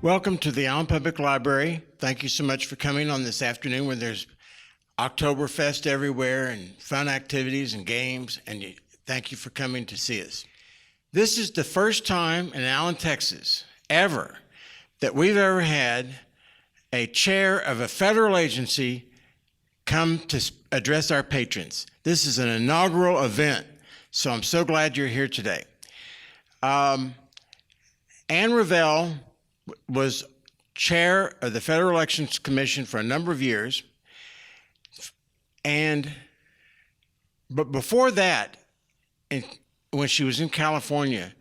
Welcome to the Allen Public Library. Thank you so much for coming on this afternoon when there's Oktoberfest everywhere and fun activities and games, and thank you for coming to see us. This is the first time in Allen, Texas, ever, that we've ever had a chair of a federal agency come to address our patrons. This is an inaugural event, so I'm so glad you're here today. Ann Revelle was chair of the Federal Elections Commission for a number of years. But before that, when she was in California,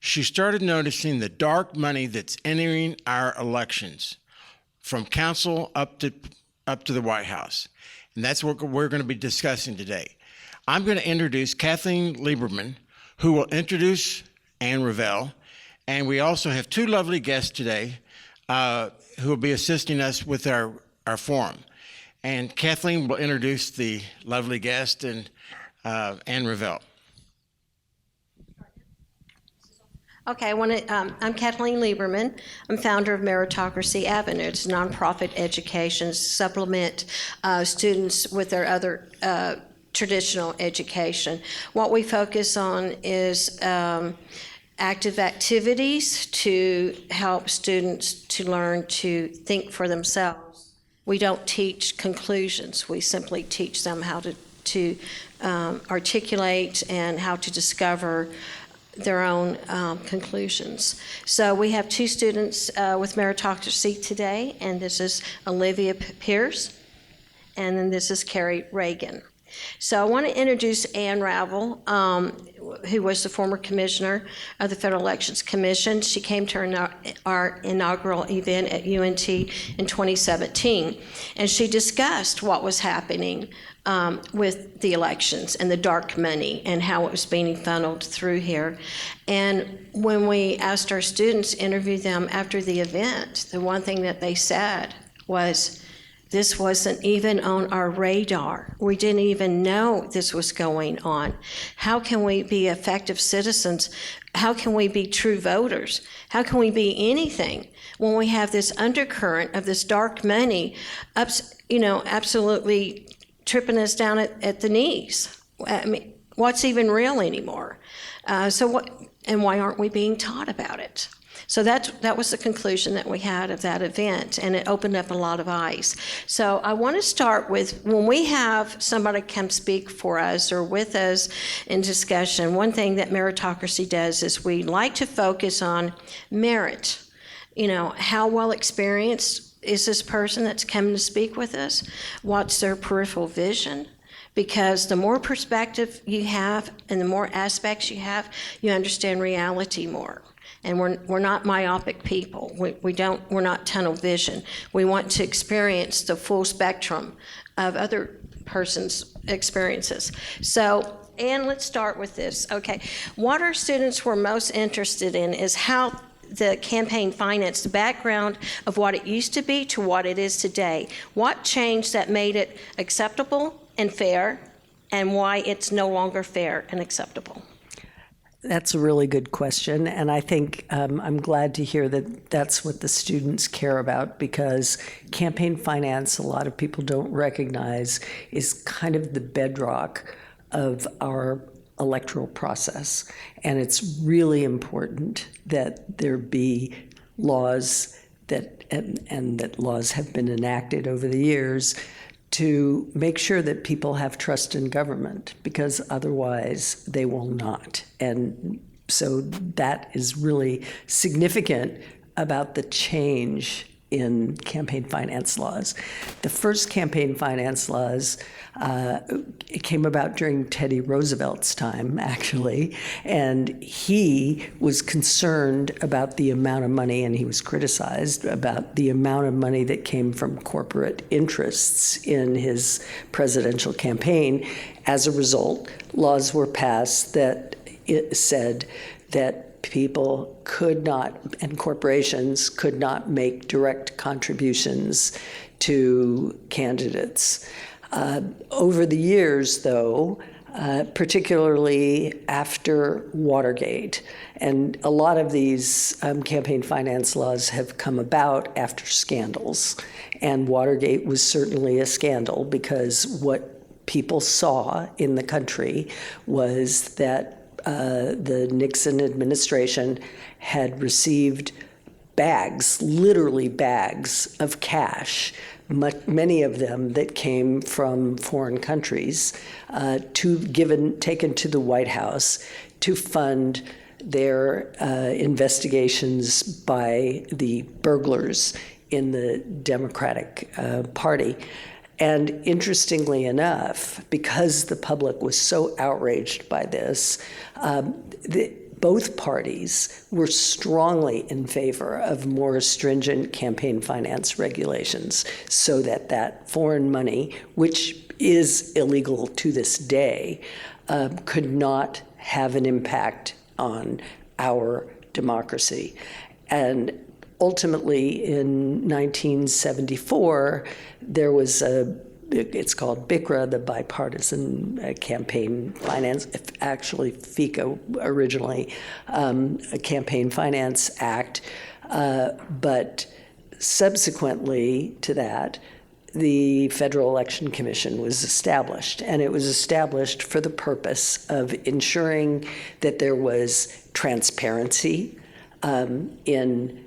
she started noticing the dark money that's entering our elections from council up to the White House. And that's what we're going to be discussing today. I'm going to introduce Kathleen Lieberman, who will introduce Ann Revelle. And we also have two lovely guests today who will be assisting us with our forum. And Kathleen will introduce the lovely guest and Ann Revelle. Okay, I'm Kathleen Lieberman. I'm founder of Meritocracy Avenue. It's a nonprofit education supplement students with their other traditional education. What we focus on is active activities to help students to learn to think for themselves. We don't teach conclusions. We simply teach them how to articulate and how to discover their own conclusions. So we have two students with Meritocracy today, and this is Olivia Pierce, and then this is Carrie Reagan. So I want to introduce Ann Revelle, who was the former commissioner of the Federal Elections Commission. She came to our inaugural event at UNT in 2017, and she discussed what was happening with the elections and the dark money and how it was being funneled through here. And when we asked our students to interview them after the event, the one thing that they said was, this wasn't even on our radar. We didn't even know this was going on. How can we be effective citizens? How can we be true voters? How can we be anything when we have this undercurrent of this dark money, absolutely tripping us down at the knees? I mean, what's even real anymore? Why aren't we being taught about it? So that was the conclusion that we had of that event, and it opened up a lot of eyes. So I want to start with, when we have somebody come speak for us or with us in discussion, one thing that Meritocracy does is we like to focus on merit. How well experienced is this person that's coming to speak with us? What's their peripheral vision? Because the more perspective you have and the more aspects you have, you understand reality more. And we're not myopic people. We're not tunnel vision. We want to experience the full spectrum of other person's experiences. So, Ann, let's start with this. Okay, what our students were most interested in is how the campaign finance, the background of what it used to be to what it is today. What changed that made it acceptable and fair, and why it's no longer fair and acceptable? That's a really good question, and I think I'm glad to hear that that's what the students care about, because campaign finance, a lot of people don't recognize, is kind of the bedrock of our electoral process, and it's really important that there be laws and that laws have been enacted over the years to make sure that people have trust in government, because otherwise they will not. And so that is really significant about the change in campaign finance laws. The first campaign finance laws it came about during Teddy Roosevelt's time, actually, and he was concerned about the amount of money, and he was criticized about the amount of money that came from corporate interests in his presidential campaign. As a result, laws were passed that it said that people could not, and corporations could not, make direct contributions to candidates. Over the years, though, particularly after Watergate. And a lot of these campaign finance laws have come about after scandals. And Watergate was certainly a scandal because what people saw in the country was that the Nixon administration had received bags, literally bags of cash, many of them that came from foreign countries, taken to the White House to fund their investigations by the burglars in the Democratic Party. And interestingly enough, because the public was so outraged by this, both parties were strongly in favor of more stringent campaign finance regulations so that that foreign money, which is illegal to this day, could not have an impact on our democracy. And ultimately, in 1974, there was it's called BICRA, the Bipartisan Campaign Finance, actually FICA originally, a Campaign Finance Act. But subsequently to that, the Federal Election Commission was established, and it was established for the purpose of ensuring that there was transparency in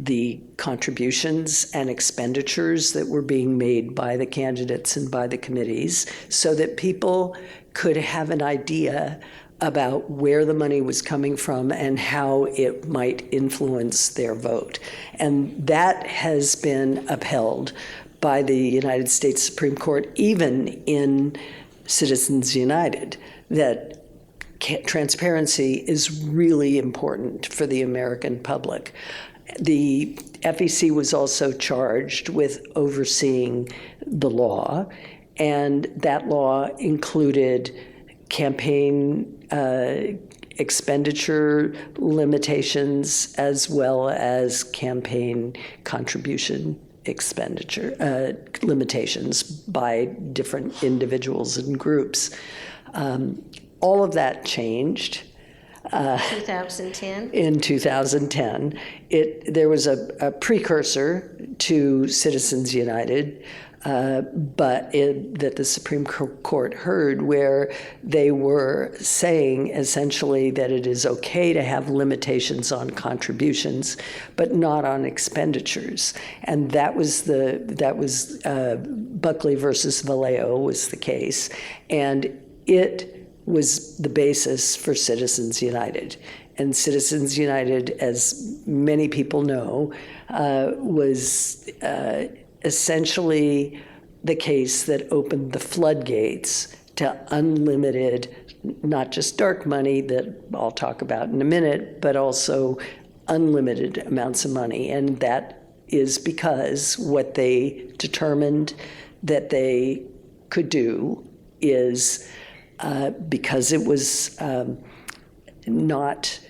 the contributions and expenditures that were being made by the candidates and by the committees so that people could have an idea about where the money was coming from and how it might influence their vote. And that has been upheld by the United States Supreme Court, even in Citizens United, that transparency is really important for the American public. The FEC was also charged with overseeing the law, and that law included campaign expenditure limitations as well as campaign contribution expenditure limitations by different individuals and groups. All of that changed 2010? In 2010. There was a precursor to Citizens United, that the Supreme Court heard, where they were saying essentially that it is okay to have limitations on contributions, but not on expenditures. And that was Buckley versus Vallejo was the case, and it was the basis for Citizens United. And Citizens United, as many people know, was essentially the case that opened the floodgates to unlimited, not just dark money that I'll talk about in a minute, but also unlimited amounts of money. And that is because what they determined that they could do is, because it was not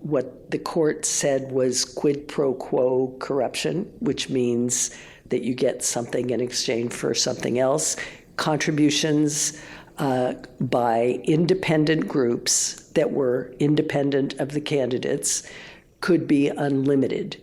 what the court said was quid pro quo corruption, which means that you get something in exchange for something else. Contributions by independent groups that were independent of the candidates could be unlimited.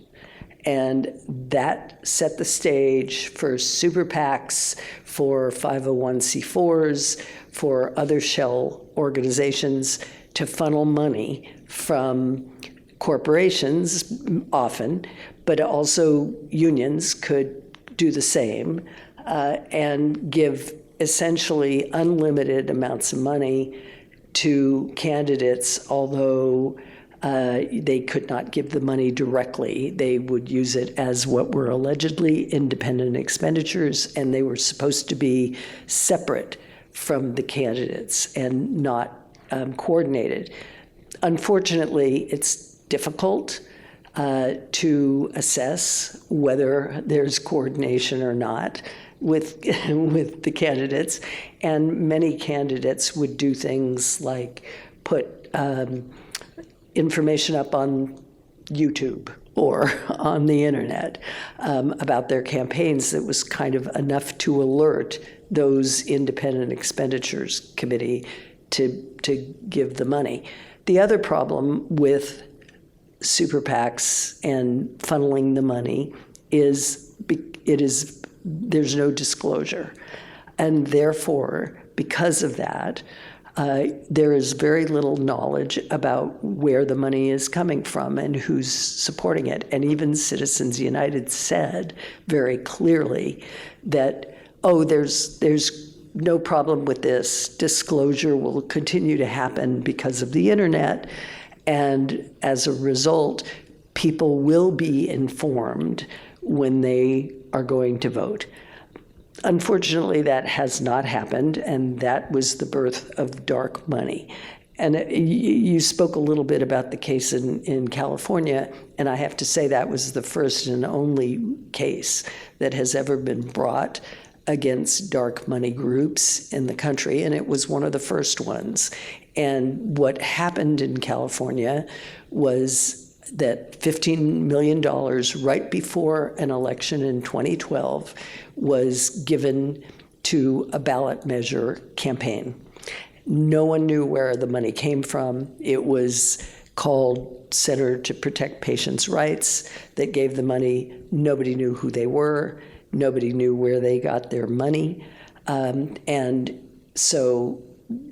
And that set the stage for super PACs, for 501c4s, for other shell organizations to funnel money from corporations often, but also unions could do the same and give essentially unlimited amounts of money to candidates, although they could not give the money directly. They would use it as what were allegedly independent expenditures, and they were supposed to be separate from the candidates and not coordinated. Unfortunately, it's difficult to assess whether there's coordination or not with the candidates, and many candidates would do things like put information up on YouTube or on the internet about their campaigns that was kind of enough to alert those independent expenditures committee to give the money. The other problem with super PACs and funneling the money is there's no disclosure. And therefore, because of that, there is very little knowledge about where the money is coming from and who's supporting it. And even Citizens United said very clearly that, there's no problem with this. Disclosure will continue to happen because of the internet. And as a result, people will be informed when they are going to vote. Unfortunately, that has not happened, and that was the birth of dark money. And you spoke a little bit about the case in California, and I have to say that was the first and only case that has ever been brought against dark money groups in the country, and it was one of the first ones. And what happened in California was that $15 million right before an election in 2012 was given to a ballot measure campaign. No one knew where the money came from. It was called Center to Protect Patients' Rights that gave the money. Nobody knew who they were. Nobody knew where they got their money. And so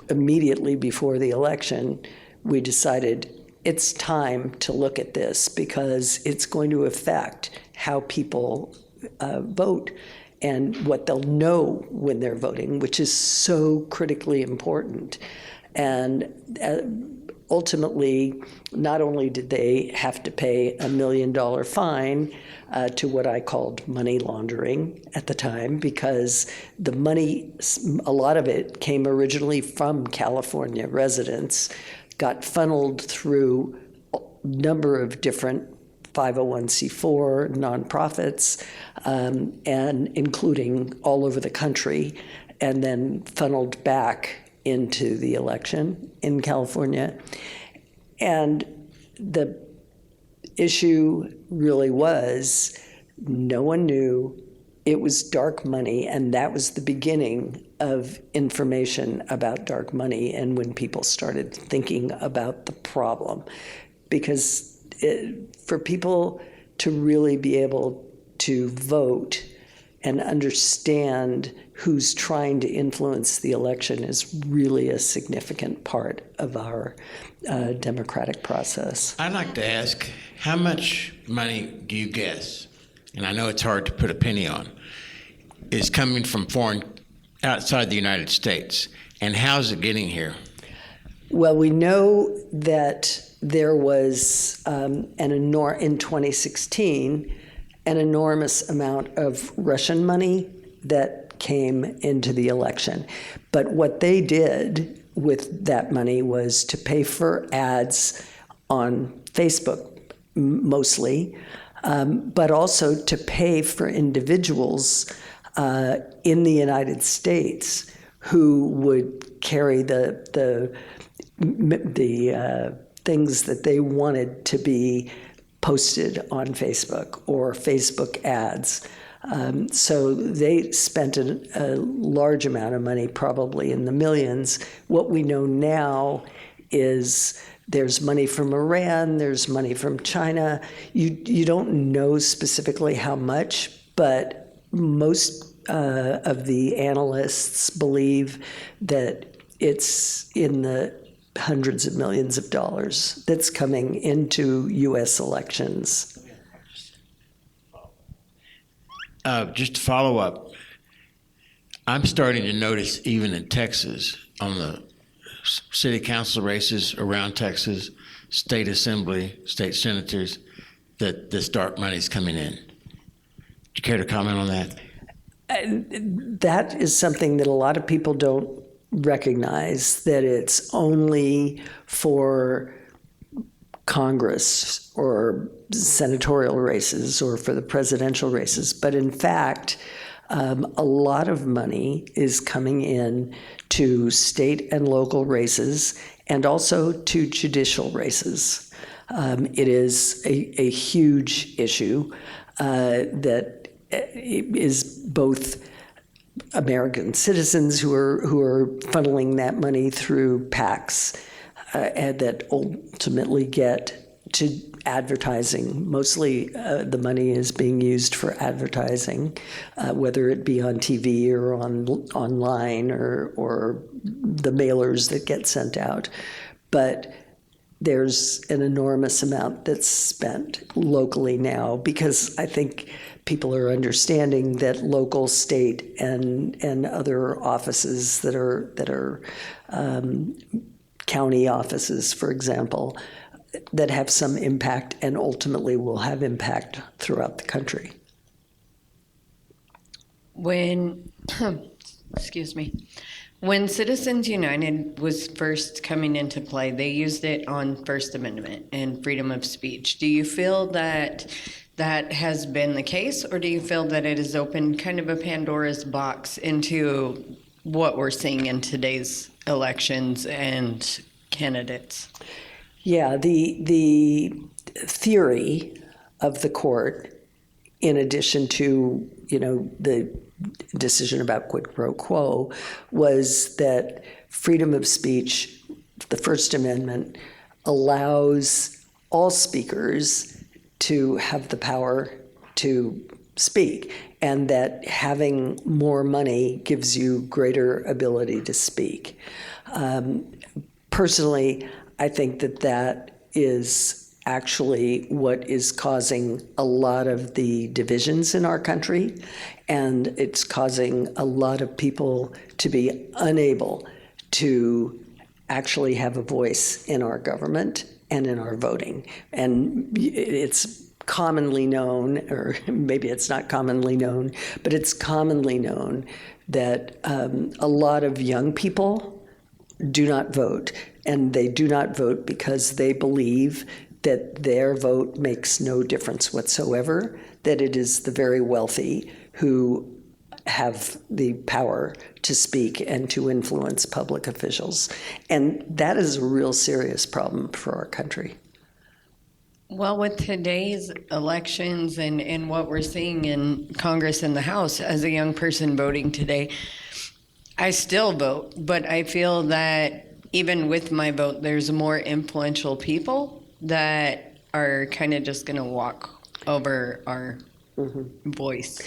immediately before the election, we decided it's time to look at this because it's going to affect how people vote and what they'll know when they're voting, which is so critically important. And ultimately, not only did they have to pay $1 million fine to what I called money laundering at the time, because the money, a lot of it came originally from California residents, got funneled through a number of different 501c4 nonprofits, and including all over the country, and then funneled back into the election in California. And the issue really was no one knew. It was dark money, and that was the beginning of information about dark money and when people started thinking about the problem. Because for people to really be able to vote and understand who's trying to influence the election is really a significant part of our democratic process. I'd like to ask, how much money do you guess, and I know it's hard to put a penny on, is coming from outside the United States, and how's it getting here? Well, we know that there was in 2016 an enormous amount of Russian money that came into the election. But what they did with that money was to pay for ads on Facebook mostly, but also to pay for individuals in the United States who would carry the things that they wanted to be posted on Facebook or Facebook ads. So they spent a large amount of money, probably in the millions. What we know now is there's money from Iran, there's money from China. You don't know specifically how much, but most of the analysts believe that it's in the hundreds of millions of dollars that's coming into U.S. elections. Just to follow up, I'm starting to notice even in Texas, on the city council races around Texas, state assembly, state senators, that this dark money is coming in. Do you care to comment on that? That is something that a lot of people don't recognize, that it's only for Congress or senatorial races or for the presidential races. But in fact, a lot of money is coming in to state and local races and also to judicial races. It is a huge issue that is both American citizens who are funneling that money through PACs and that ultimately get to advertising. Mostly the money is being used for advertising, whether it be on TV or online or the mailers that get sent out. But there's an enormous amount that's spent locally now because I think people are understanding that local, state, and other offices that are county offices, for example, that have some impact and ultimately will have impact throughout the country. When, excuse me, when Citizens United was first coming into play, they used it on First Amendment and freedom of speech. Do you feel that that has been the case, or do you feel that it has opened kind of a Pandora's box into what we're seeing in today's elections and candidates? Yeah, the theory of the court, in addition to, the decision about quid pro quo, was that freedom of speech, the First Amendment, allows all speakers to have the power to speak, and that having more money gives you greater ability to speak. Personally, I think that is actually what is causing a lot of the divisions in our country, and it's causing a lot of people to be unable to actually have a voice in our government and in our voting. And it's commonly known, or maybe it's not commonly known, but it's commonly known that a lot of young people do not vote. And they do not vote because they believe that their vote makes no difference whatsoever, that it is the very wealthy who have the power to speak and to influence public officials. And that is a real serious problem for our country. Well, with today's elections and what we're seeing in Congress and the House, as a young person voting today, I still vote, but I feel that even with my vote, there's more influential people that are kind of just going to walk over our voice.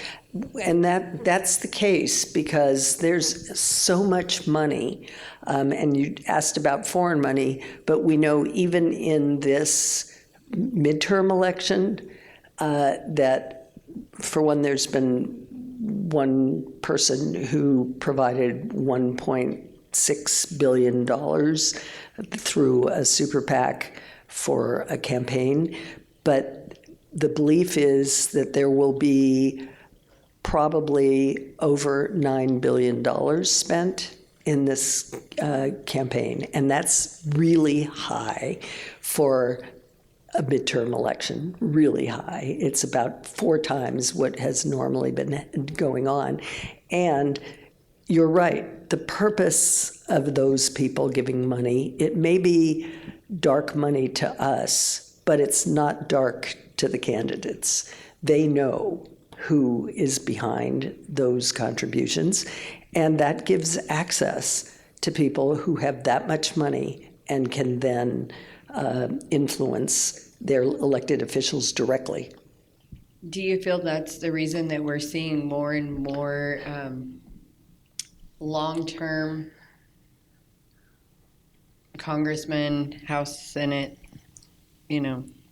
And that's the case because there's so much money. And you asked about foreign money, but we know even in this midterm election that, for one, there's been one person who provided $1.6 billion through a super PAC for a campaign. But the belief is that there will be probably over $9 billion spent in this campaign. And that's really high for a midterm election, really high. It's about 4 times what has normally been going on. And you're right, the purpose of those people giving money, it may be dark money to us, but it's not dark to the candidates. They know who is behind those contributions, and that gives access to people who have that much money and can then influence their elected officials directly. Do you feel that's the reason that we're seeing more and more long-term congressmen, House, Senate,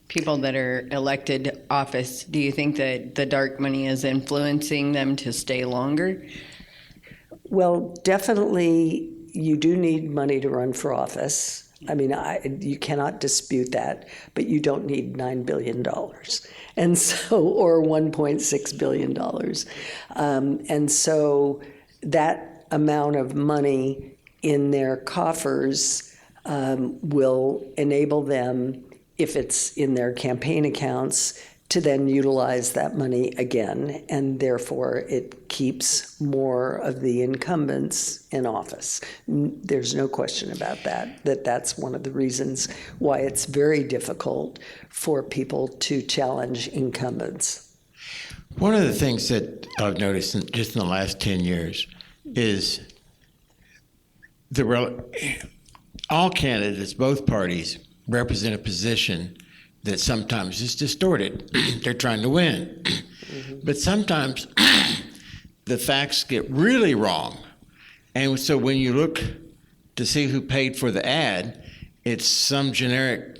people that are elected office? Do you think that the dark money is influencing them to stay longer? Well, definitely you do need money to run for office. I mean, you cannot dispute that, but you don't need $9 billion, and so, or $1.6 billion. And so that amount of money in their coffers will enable them, if it's in their campaign accounts, to then utilize that money again, and therefore it keeps more of the incumbents in office. There's no question about that's one of the reasons why it's very difficult for people to challenge incumbents. One of the things that I've noticed just in the last 10 years, is all candidates, both parties, represent a position that sometimes is distorted. They're trying to win. But sometimes the facts get really wrong. And so when you look to see who paid for the ad, it's some generic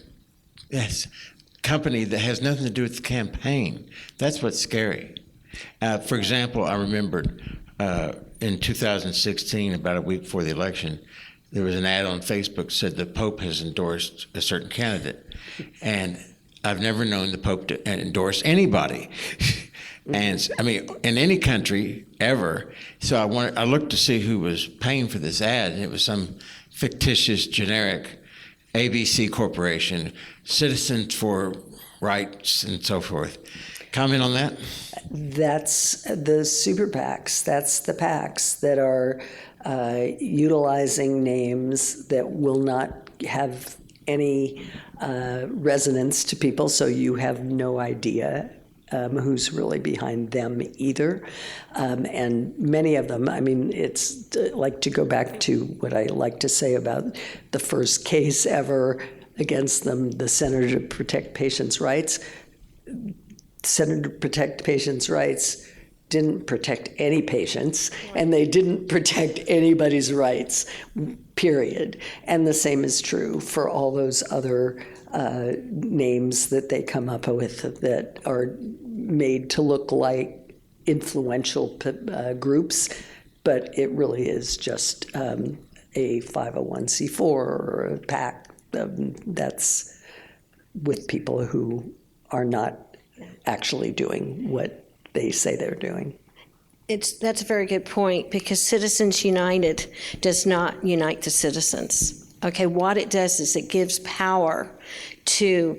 company that has nothing to do with the campaign. That's what's scary. For example, I remembered in 2016, about a week before the election, there was an ad on Facebook that said the Pope has endorsed a certain candidate. And I've never known the Pope to endorse anybody. And I mean, in any country ever. So I looked to see who was paying for this ad, and it was some fictitious, generic ABC Corporation, Citizens for Rights, and so forth. Comment on that? That's the super PACs. That's the PACs that are utilizing names that will not have any resonance to people, so you have no idea who's really behind them either. And many of them, I mean, it's like, to go back to what I like to say about the first case ever against them, the Center to Protect Patients' Rights. Center to Protect Patients' Rights didn't protect any patients, and they didn't protect anybody's rights, period. And the same is true for all those other names that they come up with that are made to look like influential groups, but it really is just a 501c4 or a PAC that's with people who are not actually doing what they say they're doing. That's a very good point, because Citizens United does not unite the citizens. Okay, what it does is it gives power to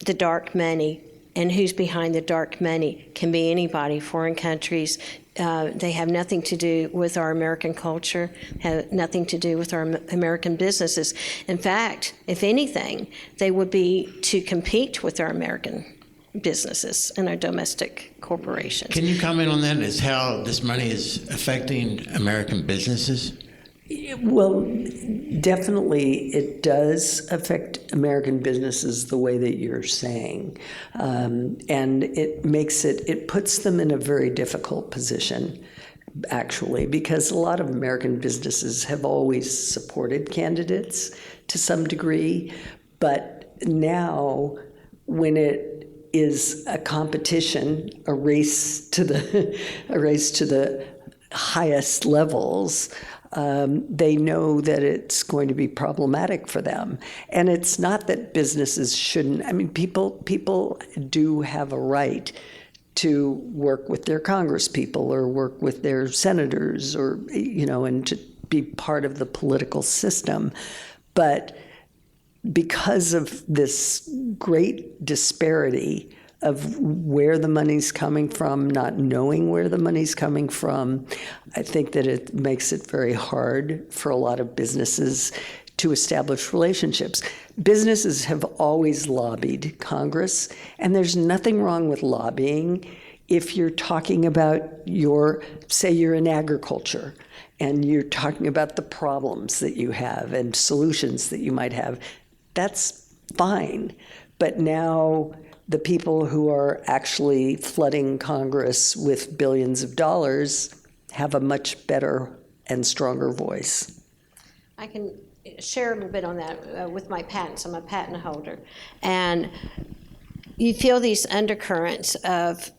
the dark money, and who's behind the dark money can be anybody, foreign countries. They have nothing to do with our American culture, have nothing to do with our American businesses. In fact, if anything, they would be to compete with our American businesses and our domestic corporations. Can you comment on that, as how this money is affecting American businesses? Well, definitely it does affect American businesses the way that you're saying. And it puts them in a very difficult position, actually, because a lot of American businesses have always supported candidates to some degree, but now when it is a competition, a race to the highest levels, they know that it's going to be problematic for them. And it's not that businesses shouldn't. I mean, people do have a right to work with their congresspeople or work with their senators, or and to be part of the political system. But because of this great disparity of where the money's coming from, not knowing where the money's coming from, I think that it makes it very hard for a lot of businesses to establish relationships. Businesses have always lobbied Congress, and there's nothing wrong with lobbying if you're talking about say you're in agriculture, and you're talking about the problems that you have and solutions that you might have. That's fine. But now the people who are actually flooding Congress with billions of dollars have a much better and stronger voice. I can share a little bit on that with my patents. I'm a patent holder. And you feel these undercurrents of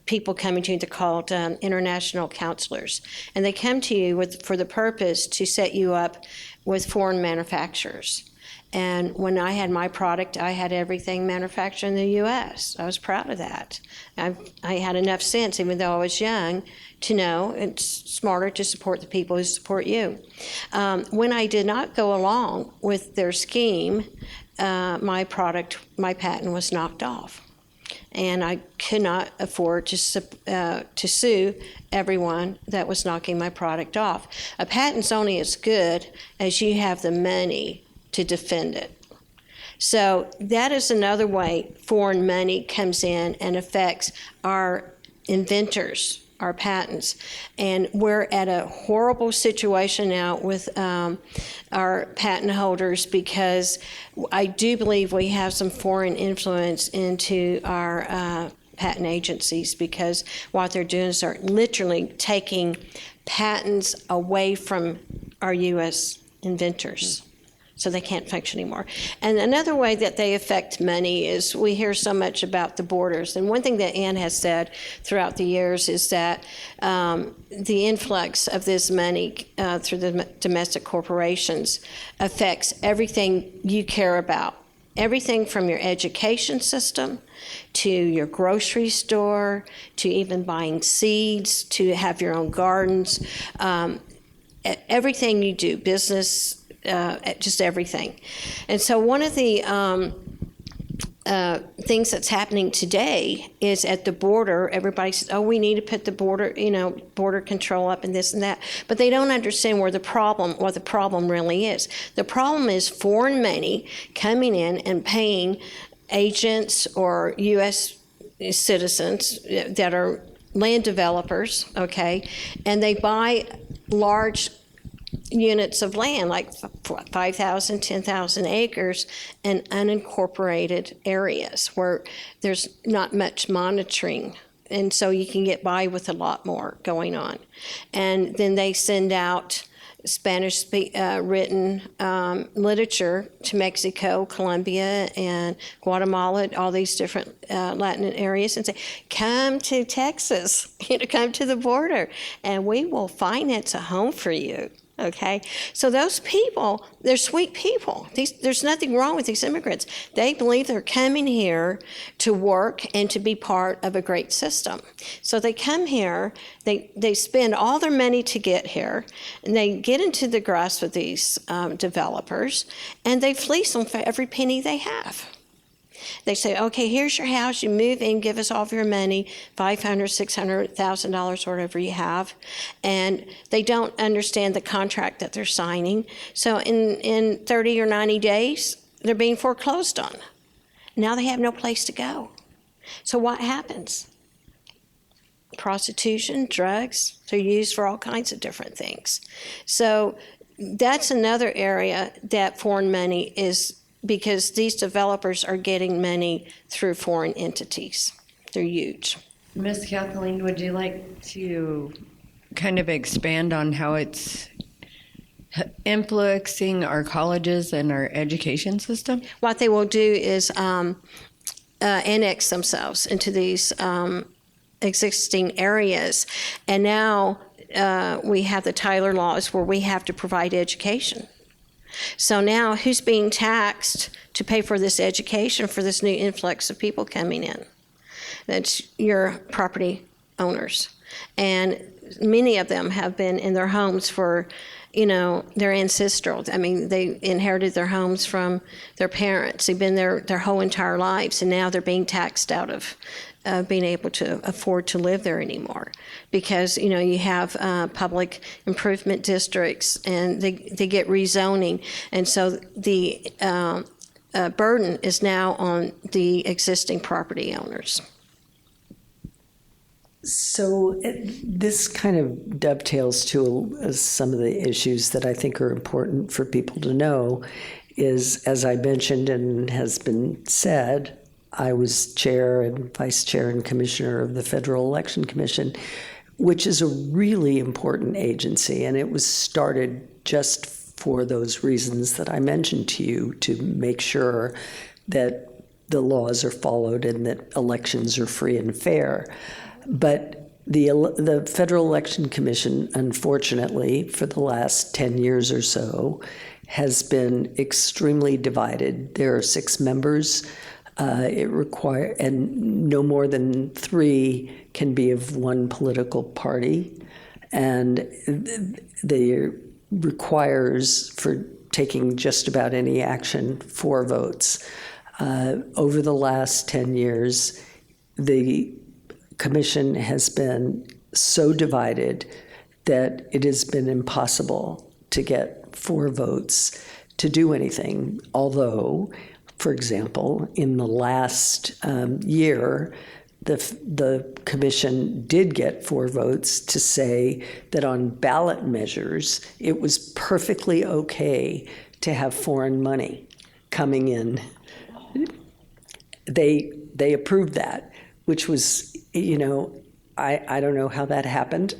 people coming to you. They're called international counselors. And they come to you for the purpose to set you up with foreign manufacturers. And when I had my product, I had everything manufactured in the U.S. I was proud of that. I had enough sense, even though I was young, to know it's smarter to support the people who support you. When I did not go along with their scheme, my patent was knocked off. And I could not afford to sue everyone that was knocking my product off. A patent's only as good as you have the money to defend it. So that is another way foreign money comes in and affects our inventors our patents. And we're at a horrible situation now with our patent holders because I do believe we have some foreign influence into our patent agencies, because what they're doing is they're literally taking patents away from our U.S. inventors. So they can't function anymore. And another way that they affect money is we hear so much about the borders. And one thing that Ann has said throughout the years is that the influx of this money through the domestic corporations affects everything you care about. Everything from your education system to your grocery store to even buying seeds to have your own gardens. Everything you do, business, just everything. And so one of the things that's happening today is at the border, everybody says, oh, we need to put the border, border control up and this and that. But they don't understand what the problem really is. The problem is foreign money coming in and paying agents or U.S. citizens that are land developers, okay, and they buy large units of land, like 5,000, 10,000 acres in unincorporated areas where there's not much monitoring. And so you can get by with a lot more going on. And then they send out Spanish written literature to Mexico, Colombia, and Guatemala, all these different Latin areas, and say, come to Texas, come to the border, and we will finance a home for you. Okay, so those people, they're sweet people. There's nothing wrong with these immigrants. They believe they're coming here to work and to be part of a great system. So they come here, they spend all their money to get here, and they get into the grasp of these developers, and they fleece them for every penny they have. They say, okay, here's your house, you move in, give us all of your money, $500,000, $600,000, whatever you have. And they don't understand the contract that they're signing. So in 30 or 90 days, they're being foreclosed on. Now they have no place to go. So what happens? Prostitution, drugs, they're used for all kinds of different things. So that's another area that foreign money is, because these developers are getting money through foreign entities. They're huge. Miss Kathleen, would you like to kind of expand on how it's influencing our colleges and our education system? What they will do is annex themselves into these existing areas. And now we have the Tyler laws where we have to provide education. So now who's being taxed to pay for this education for this new influx of people coming in? That's your property owners. And many of them have been in their homes for, their ancestral. I mean, they inherited their homes from their parents. They've been there their whole entire lives, and now they're being taxed out of being able to afford to live there anymore, because you have public improvement districts, and they get rezoning, and so the burden is now on the existing property owners. So this kind of dovetails to some of the issues that I think are important for people to know. Is, as I mentioned and has been said, I was chair and vice chair and commissioner of the Federal Election Commission, which is a really important agency, and it was started just for those reasons that I mentioned to you, to make sure that the laws are followed and that elections are free and fair. But the Federal Election Commission, unfortunately, for the last 10 years or so, has been extremely divided. There are 6 members. And no more than 3 can be of one political party, and they requires for taking just about any action 4 votes. Over the last 10 years, the commission has been so divided that it has been impossible to get 4 votes to do anything, although, for example, in the last year, the commission did get 4 votes to say that on ballot measures, it was perfectly okay to have foreign money coming in. They approved that, which was, I don't know how that happened,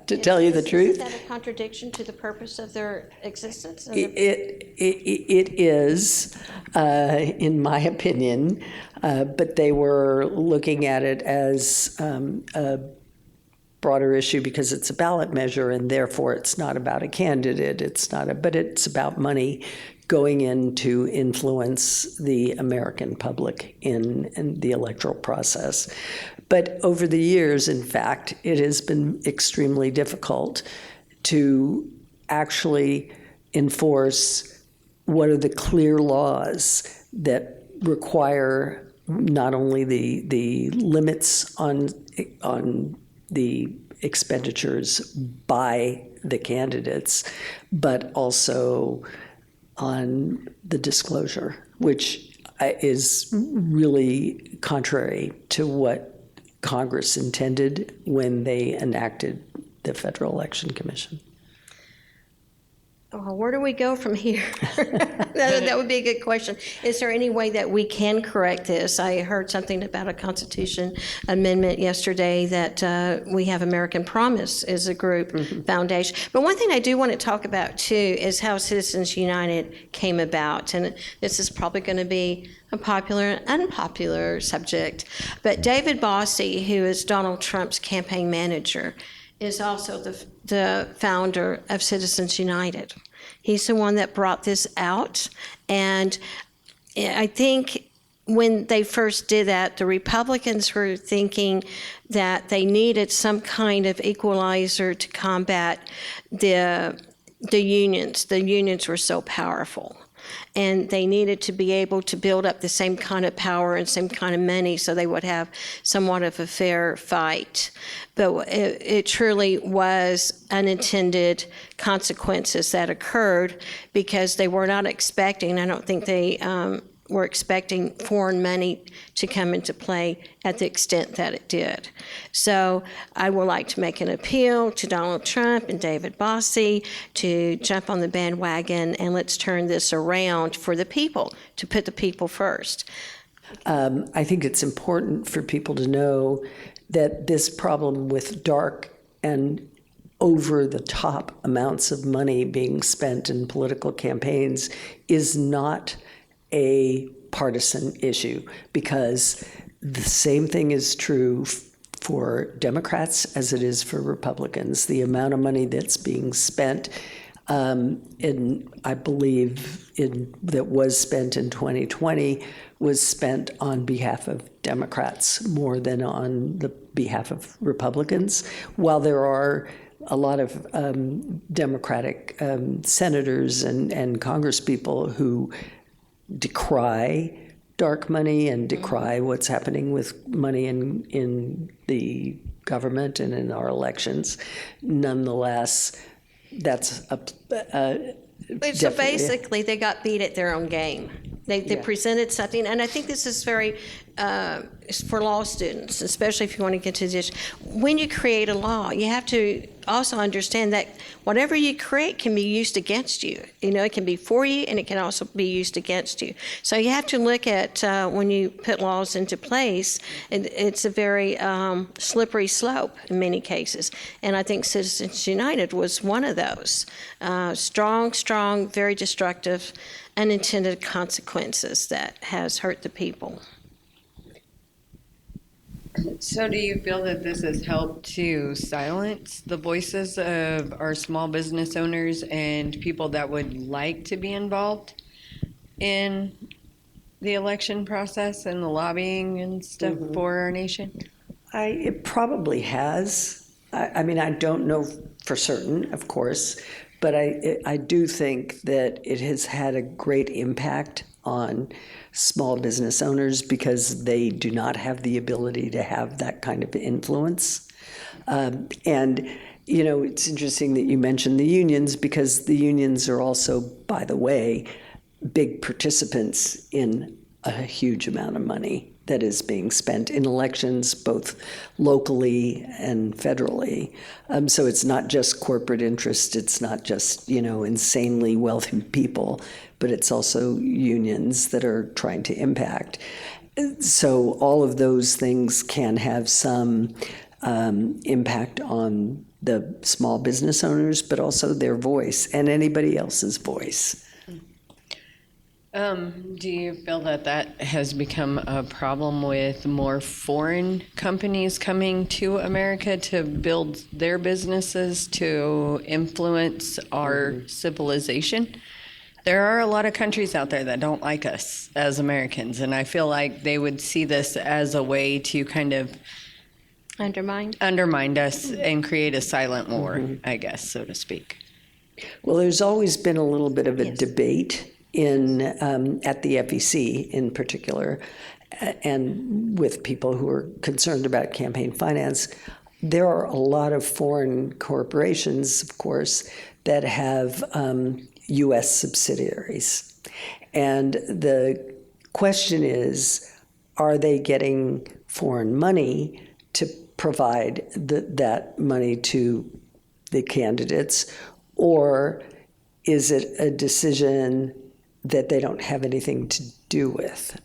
to tell you the truth. Is that a contradiction to the purpose of their existence? It is, in my opinion, but they were looking at it as a broader issue because it's a ballot measure, and therefore it's not about a candidate. But it's about money going in to influence the American public in the electoral process. But over the years, in fact, it has been extremely difficult to actually enforce what are the clear laws that require not only the limits on the expenditures by the candidates, but also on the disclosure, which is really contrary to what Congress intended when they enacted the Federal Election Commission. Well, where do we go from here? That would be a good question. Is there any way that we can correct this? I heard something about a Constitution amendment yesterday that we have American Promise as a group foundation. But one thing I do want to talk about, too, is how Citizens United came about. And this is probably going to be a popular and unpopular subject. But David Bossie, who is Donald Trump's campaign manager, is also the founder of Citizens United. He's the one that brought this out. And I think when they first did that, the Republicans were thinking that they needed some kind of equalizer to combat the unions. The unions were so powerful. And they needed to be able to build up the same kind of power and same kind of money so they would have somewhat of a fair fight. But it truly was unintended consequences that occurred because they were not expecting, I don't think they were expecting foreign money to come into play at the extent that it did. So I would like to make an appeal to Donald Trump and David Bossie to jump on the bandwagon and let's turn this around for the people, to put the people first. I think it's important for people to know that this problem with dark and over-the-top amounts of money being spent in political campaigns is not a partisan issue, because the same thing is true for Democrats as it is for Republicans. The amount of money that's being spent, I believe that was spent in 2020 was spent on behalf of Democrats more than on the behalf of Republicans. While there are a lot of Democratic senators and congresspeople who decry dark money and decry what's happening with money in the government and in our elections. Nonetheless, that's So basically, they got beat at their own game. They presented something, and I think this is very, for law students, especially if you want to get to this. When you create a law, you have to also understand that whatever you create can be used against you. It can be for you, and it can also be used against you. So you have to look at when you put laws into place, it's a very slippery slope in many cases. And I think Citizens United was one of those. Strong, very destructive, unintended consequences that has hurt the people. So do you feel that this has helped to silence the voices of our small business owners and people that would like to be involved in the election process and the lobbying and stuff for our nation? It probably has. I mean, I don't know for certain, of course, but I do think that it has had a great impact on small business owners because they do not have the ability to have that kind of influence. And, it's interesting that you mentioned the unions, because the unions are also, by the way, big participants in a huge amount of money that is being spent in elections, both locally and federally. So it's not just corporate interest, it's not just, insanely wealthy people, but it's also unions that are trying to impact. So all of those things can have some impact on the small business owners, but also their voice and anybody else's voice. Do you feel that that has become a problem with more foreign companies coming to America to build their businesses to influence our civilization? There are a lot of countries out there that don't like us as Americans, and I feel like they would see this as a way to kind of undermine us and create a silent war, I guess, so to speak. Well, there's always been a little bit of a debate at the FEC in particular, and with people who are concerned about campaign finance. There are a lot of foreign corporations, of course, that have U.S. subsidiaries. And the question is, are they getting foreign money to provide that money to the candidates, or is it a decision that they don't have anything to do with,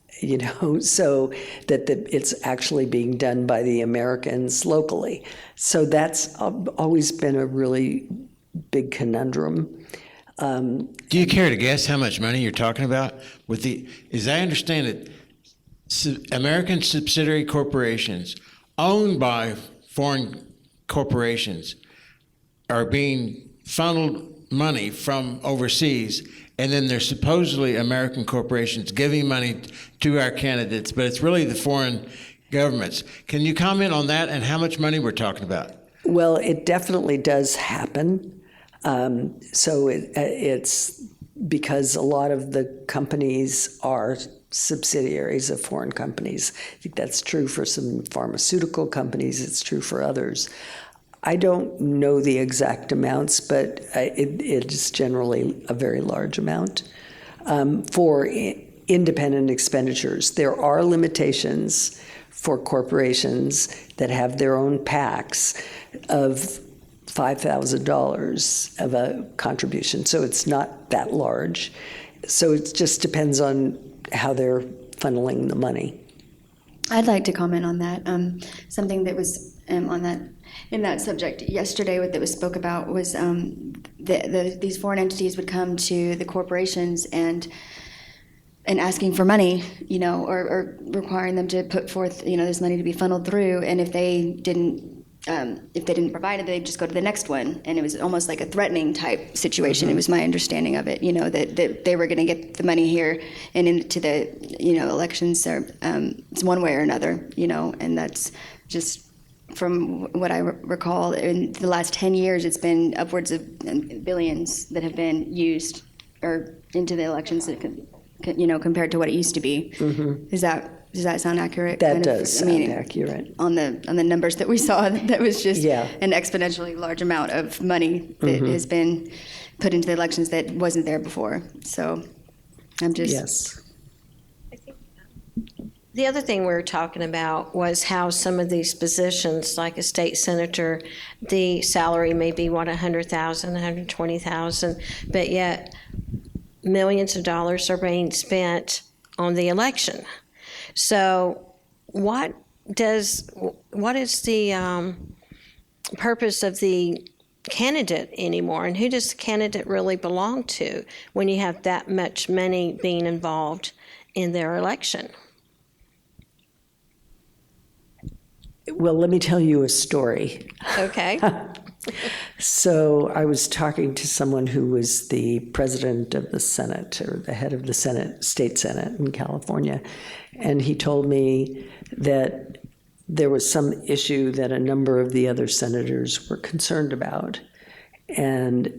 so that it's actually being done by the Americans locally? So that's always been a really big conundrum. Do you care to guess how much money you're talking about? As I understand it, American subsidiary corporations owned by foreign corporations are being funneled money from overseas, and then there's supposedly American corporations giving money to our candidates, but it's really the foreign governments. Can you comment on that and how much money we're talking about? Well, it definitely does happen. So it's because a lot of the companies are subsidiaries of foreign companies. I think that's true for some pharmaceutical companies. It's true for others. I don't know the exact amounts, but it is generally a very large amount. For independent expenditures, there are limitations for corporations that have their own PACs of $5,000 of a contribution. So it's not that large. So it just depends on how they're funneling the money. I'd like to comment on that. Something that was in that subject yesterday, what that was spoke about was these foreign entities would come to the corporations and asking for money, or requiring them to put forth, this money to be funneled through, and if they didn't provide it, they'd just go to the next one, and it was almost like a threatening type situation. It was my understanding of it, that they were going to get the money here and into the, elections, or it's one way or another, and that's just from what I recall. In the last 10 years, it's been upwards of billions that have been used or into the elections, that compared to what it used to be. Does that sound accurate? That does sound accurate. On the numbers that we saw, that was just an exponentially large amount of money that has been put into the elections that wasn't there before. So I'm just... Yes. The other thing we were talking about was how some of these positions, like a state senator, the salary may be, $100,000, $120,000, but yet millions of dollars are being spent on the election. So what is the purpose of the candidate anymore, and who does the candidate really belong to when you have that much money being involved in their election? Well, let me tell you a story. Okay. So I was talking to someone who was the president of the Senate, or the head of the state Senate in California, and he told me that there was some issue that a number of the other senators were concerned about, and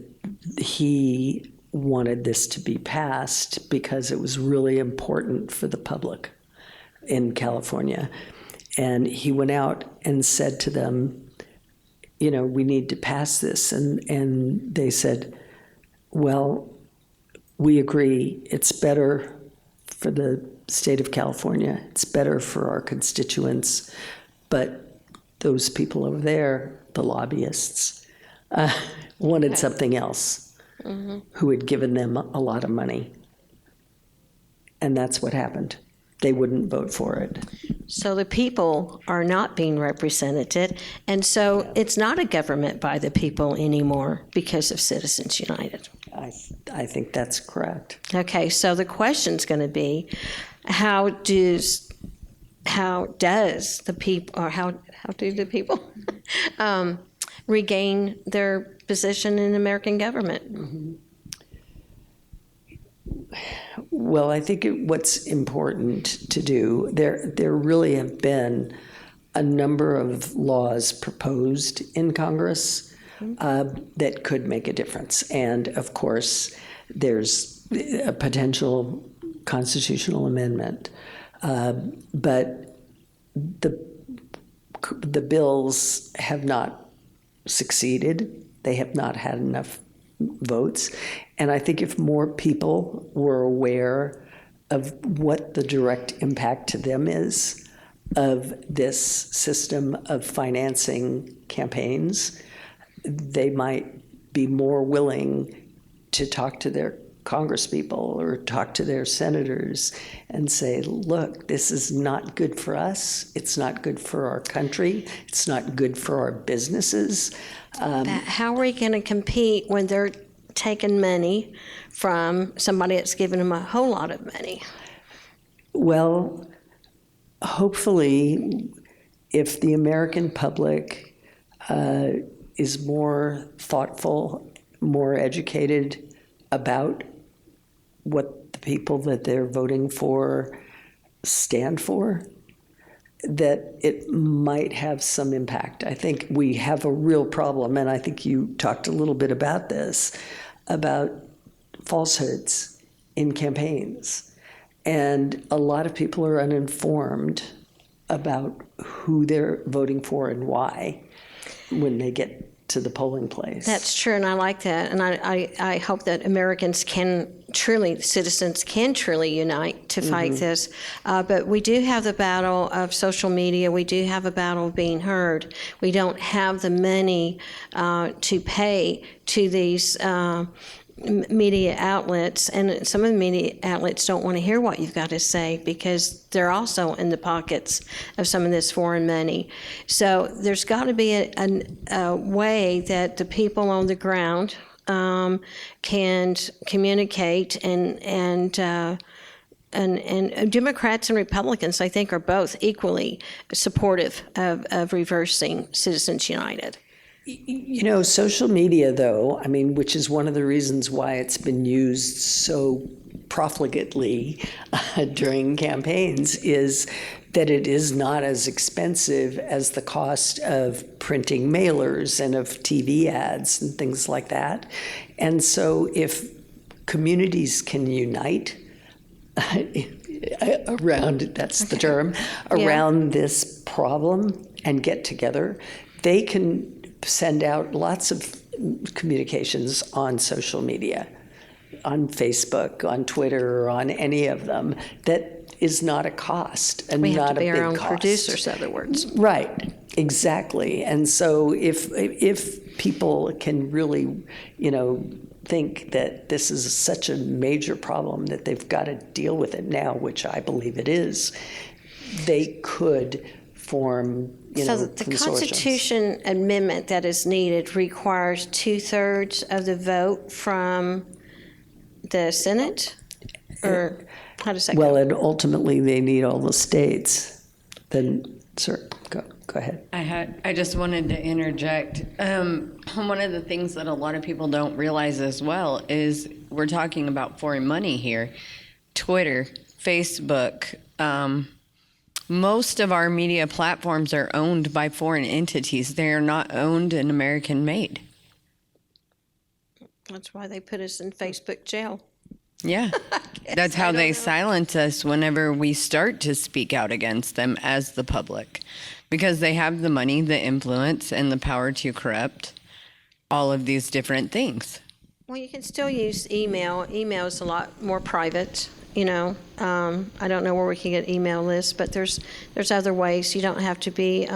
he wanted this to be passed because it was really important for the public in California. And he went out and said to them, we need to pass this. And they said, well, we agree it's better for the state of California. It's better for our constituents. But those people over there, the lobbyists, wanted something else, who had given them a lot of money. And that's what happened. They wouldn't vote for it. So the people are not being represented, and so it's not a government by the people anymore because of Citizens United. I think that's correct. Okay, so the question's going to be, how does the people, or how do the people regain their position in American government? Well, I think what's important to do, there really have been a number of laws proposed in Congress that could make a difference. And of course, there's a potential constitutional amendment. But the bills have not succeeded. They have not had enough votes. And I think if more people were aware of what the direct impact to them is of this system of financing campaigns, they might be more willing to talk to their congresspeople or talk to their senators and say, look, this is not good for us. It's not good for our country. It's not good for our businesses. How are we going to compete when they're taking money from somebody that's giving them a whole lot of money? Well, hopefully, if the American public is more thoughtful, more educated about what the people that they're voting for stand for, that it might have some impact. I think we have a real problem, and I think you talked a little bit about this, about falsehoods in campaigns. And a lot of people are uninformed about who they're voting for and why when they get to the polling place. That's true, and I like that. And I hope that Americans citizens can truly unite to fight this. But we do have the battle of social media. We do have a battle of being heard. We don't have the money to pay to these media outlets, and some of the media outlets don't want to hear what you've got to say because they're also in the pockets of some of this foreign money. So there's got to be a way that the people on the ground can communicate, and Democrats and Republicans, I think, are both equally supportive of reversing Citizens United. You know, social media, though, I mean, which is one of the reasons why it's been used so profligately during campaigns, is that it is not as expensive as the cost of printing mailers and of TV ads and things like that. And so if communities can unite around, that's the term, around this problem and get together, they can send out lots of communications on social media, on Facebook, on Twitter, or on any of them, that is not a cost and We not have to be a big our own cost. producers, in other words. Right, exactly. And so if people can really, think that this is such a major problem that they've got to deal with it now, which I believe it is, they could form, So the consortiums. Constitution amendment that is needed requires 2/3 of the vote from the Senate? Or how does that Well, go? and ultimately, they need all the states. Then, sir, go ahead. I just wanted to interject. One of the things that a lot of people don't realize as well is we're talking about foreign money here. Twitter, Facebook, most of our media platforms are owned by foreign entities. They are not owned and American made. That's why they put us in Facebook jail. Yeah. That's how they silence us whenever we start to speak out against them as the public, because they have the money, the influence, and the power to corrupt all of these different things. Well, you can still use email. Email is a lot more private, you know. I don't know where we can get email lists, but there's other ways. You don't have to be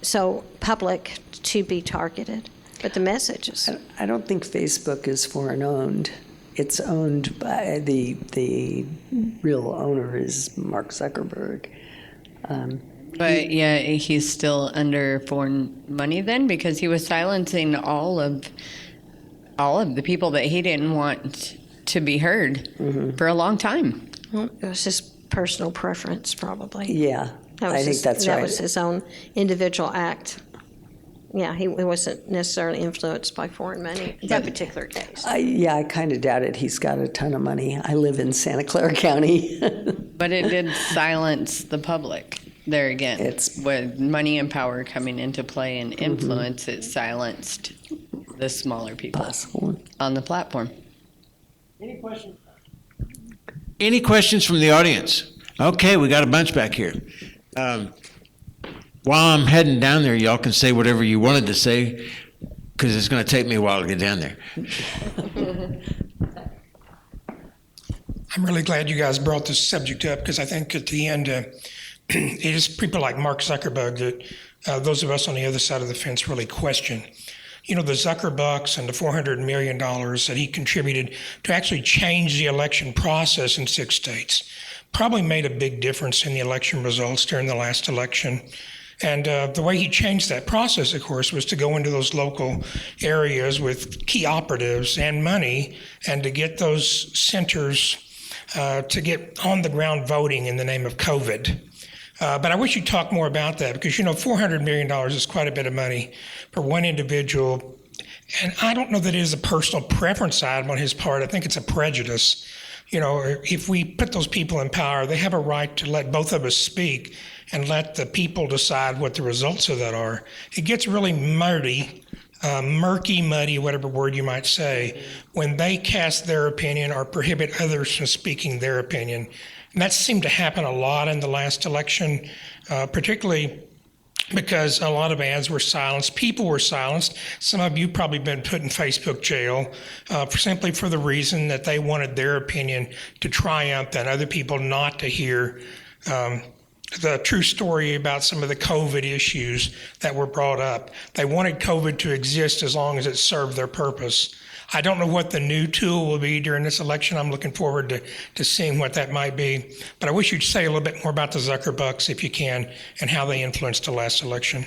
so public to be targeted. But the messages. I don't think Facebook is foreign owned. It's owned by the real owner is Mark Zuckerberg. But yeah, he's still under foreign money then, because he was silencing all of the people that he didn't want to be heard for a long time. Well, it was his personal preference, probably. Yeah, I think that's right. That was his own individual act. Yeah, he wasn't necessarily influenced by foreign money in that particular case. I kind of doubt it. He's got a ton of money. I live in Santa Clara County. But it did silence the public. There again, It's- with money and power coming into play and influence, it silenced the smaller people Possible. on the platform. Any questions from the audience? Okay, we got a bunch back here. While I'm heading down there, y'all can say whatever you wanted to say, because it's going to take me a while to get down there. I'm really glad you guys brought this subject up, because I think at the end, it is people like Mark Zuckerberg that those of us on the other side of the fence really question. You know, the Zuckerbucks and the $400 million that he contributed to actually change the election process in 6 states probably made a big difference in the election results during the last election. And the way he changed that process, of course, was to go into those local areas with key operatives and money and to get those centers to get on the ground voting in the name of COVID. But I wish you'd talk more about that, because, you know, $400 million is quite a bit of money for one individual. And I don't know that it is a personal preference item on his part. I think it's a prejudice. You know, if we put those people in power, they have a right to let both of us speak and let the people decide what the results of that are. It gets really muddy, whatever word you might say, when they cast their opinion or prohibit others from speaking their opinion. And that seemed to happen a lot in the last election, particularly because a lot of ads were silenced. People were silenced. Some of you probably been put in Facebook jail simply for the reason that they wanted their opinion to triumph and other people not to hear the true story about some of the COVID issues that were brought up. They wanted COVID to exist as long as it served their purpose. I don't know what the new tool will be during this election. I'm looking forward to seeing what that might be. But I wish you'd say a little bit more about the Zuckerbucks, if you can, and how they influenced the last election.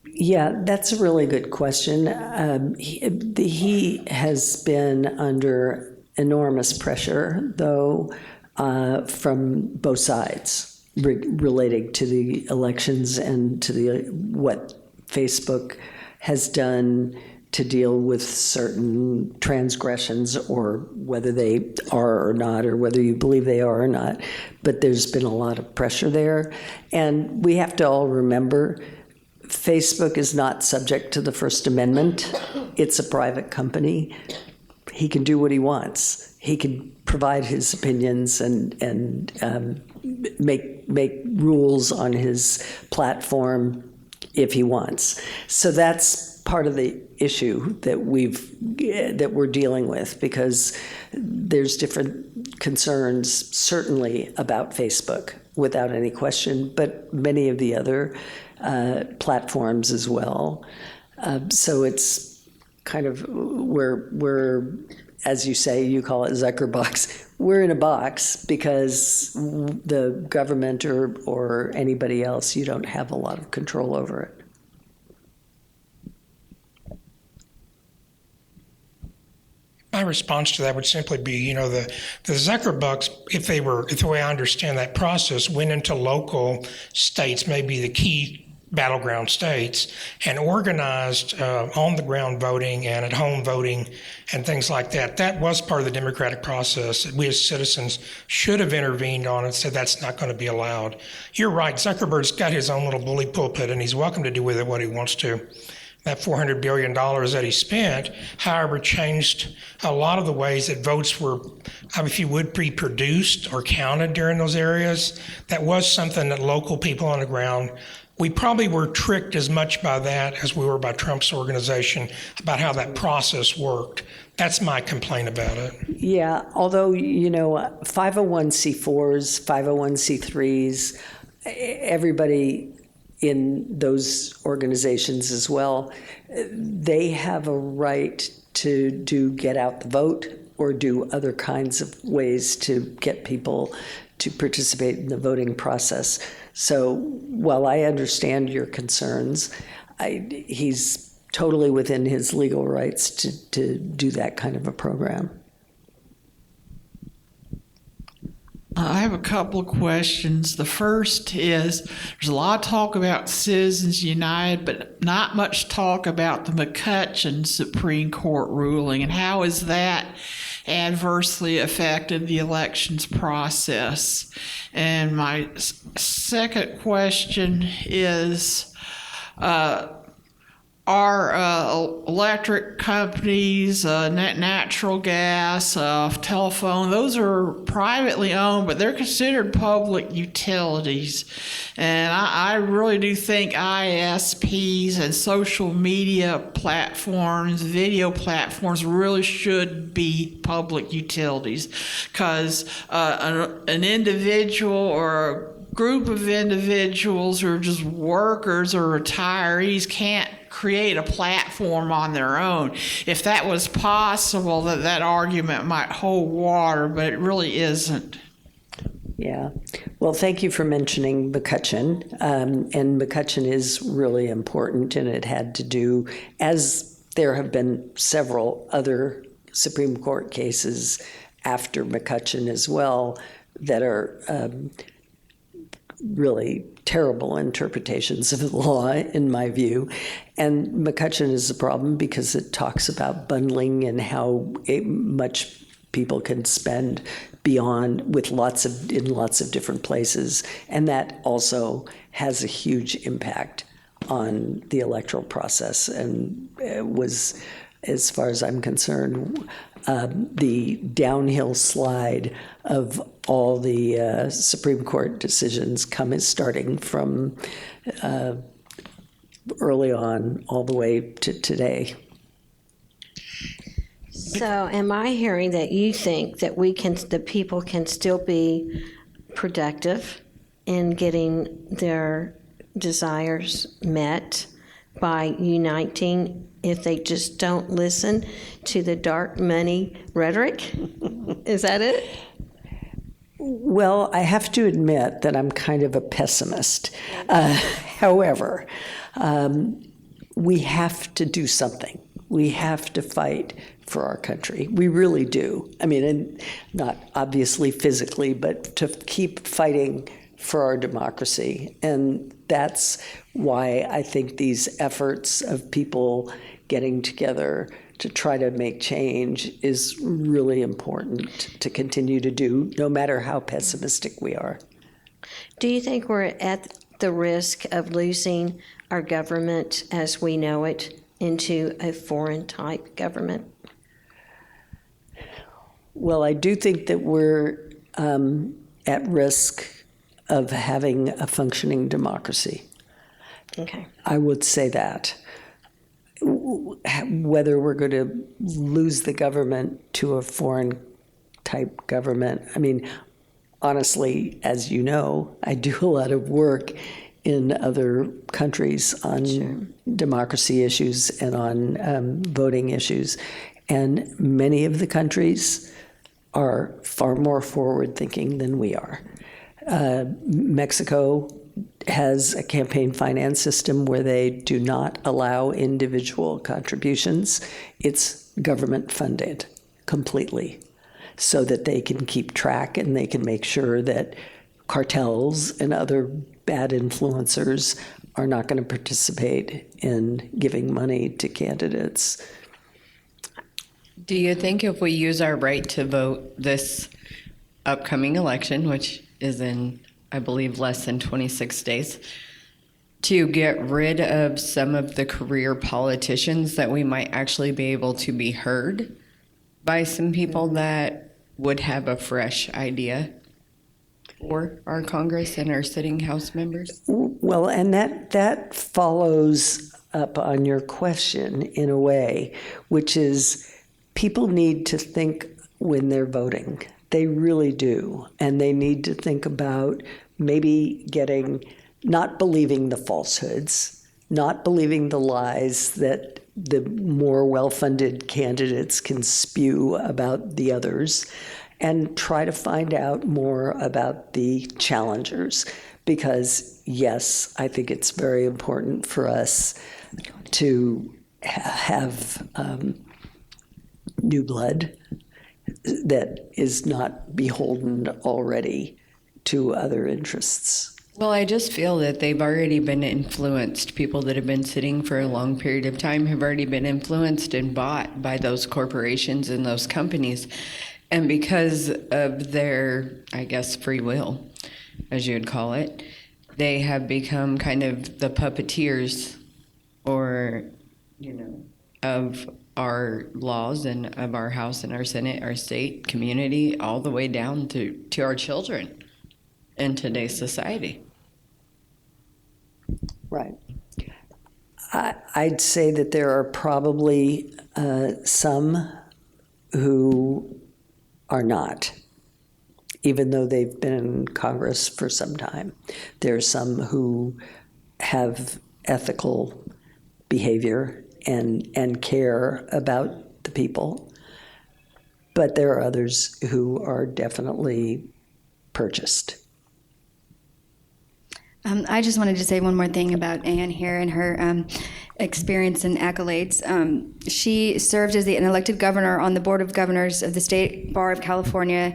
Yeah, that's a really good question. He has been under enormous pressure, though, from both sides relating to the elections and to what Facebook has done to deal with certain transgressions, or whether they are or not, or whether you believe they are or not. But there's been a lot of pressure there. And we have to all remember, Facebook is not subject to the First Amendment. It's a private company. He can do what he wants. He can provide his opinions and make rules on his platform if he wants. So that's part of the issue that we're dealing with, because there's different concerns certainly about Facebook, without any question, but many of the other platforms as well. So it's kind of we're, as you say, you call it Zuckerbox. We're in a box because the government or anybody else, you don't have a lot of control over it. My response to that would simply be, you know, the Zuckerbucks, if the way I understand that process, went into local states, maybe the key battleground states, and organized on-the-ground voting and at-home voting and things like that. That was part of the democratic process that we as citizens should have intervened on and said that's not going to be allowed. You're right, Zuckerberg's got his own little bully pulpit, and he's welcome to do with it what he wants to. that $400 billion that he spent, however, changed a lot of the ways that votes were, if you would, pre-produced or counted during those areas. That was something that local people on the ground, we probably were tricked as much by that as we were by Trump's organization about how that process worked. That's my complaint about it. Yeah, although, 501c4s, 501c3s, everybody in those organizations as well, they have a right to get out the vote or do other kinds of ways to get people to participate in the voting process. So while I understand your concerns, he's totally within his legal rights to do that kind of a program. I have a couple of questions. The first is, there's a lot of talk about Citizens United, but not much talk about the McCutcheon Supreme Court ruling, and how has that adversely affected the elections process? And my second question is, our electric companies, natural gas, telephone, those are privately owned, but they're considered public utilities. And I really do think ISPs and social media platforms, video platforms really should be public utilities, because an individual or a group of individuals or just workers or retirees can't create a platform on their own. If that was possible, that argument might hold water, but it really isn't. Yeah. Well, thank you for mentioning McCutcheon. And McCutcheon is really important, and it had to do, as there have been several other Supreme Court cases after McCutcheon as well, that are really terrible interpretations of the law, in my view. And McCutcheon is a problem because it talks about bundling and how much people can spend beyond in lots of different places. And that also has a huge impact on the electoral process, and was, as far as I'm concerned, the downhill slide of all the Supreme Court decisions starting from early on all the way to today. So am I hearing that you think that the people can still be productive in getting their desires met by uniting if they just don't listen to the dark money rhetoric? Is that it? Well, I have to admit that I'm kind of a pessimist. However, we have to do something. We have to fight for our country. We really do. I mean, and not obviously physically, but to keep fighting for our democracy. And that's why I think these efforts of people getting together to try to make change is really important to continue to do, no matter how pessimistic we are. Do you think we're at the risk of losing our government as we know it into a foreign type government? Well, I do think that we're at risk of having a functioning democracy. Okay. I would say that. Whether we're going to lose the government to a foreign type government, I mean, honestly, as you know, I do a lot of work in other countries on democracy issues and on voting issues. And many of the countries are far more forward-thinking than we are. Mexico has a campaign finance system where they do not allow individual contributions. It's government funded completely, so that they can keep track and they can make sure that cartels and other bad influencers are not going to participate in giving money to candidates. Do you think if we use our right to vote this upcoming election, which is in, I believe, less than 26 days, to get rid of some of the career politicians, that we might actually be able to be heard by some people that would have a fresh idea for our Congress and our sitting House members? Well, and that follows up on your question in a way, which is people need to think when they're voting. They really do. And they need to think about maybe not believing the falsehoods, not believing the lies that the more well-funded candidates can spew about the others, and try to find out more about the challengers. Because, yes, I think it's very important for us to have new blood that is not beholden already to other interests. Well, I just feel that they've already been influenced. People that have been sitting for a long period of time have already been influenced and bought by those corporations and those companies. And because of their, I guess, free will, as you would call it, they have become kind of the puppeteers, or, of our laws and of our House and our Senate, our state, community, all the way down to our children in today's society. Right. I'd say that there are probably some who are not, even though they've been in Congress for some time. There are some who have ethical behavior and care about the people, but there are others who are definitely purchased. I just wanted to say one more thing about Anne here and her experience and accolades. She served as an elected governor on the Board of Governors of the State Bar of California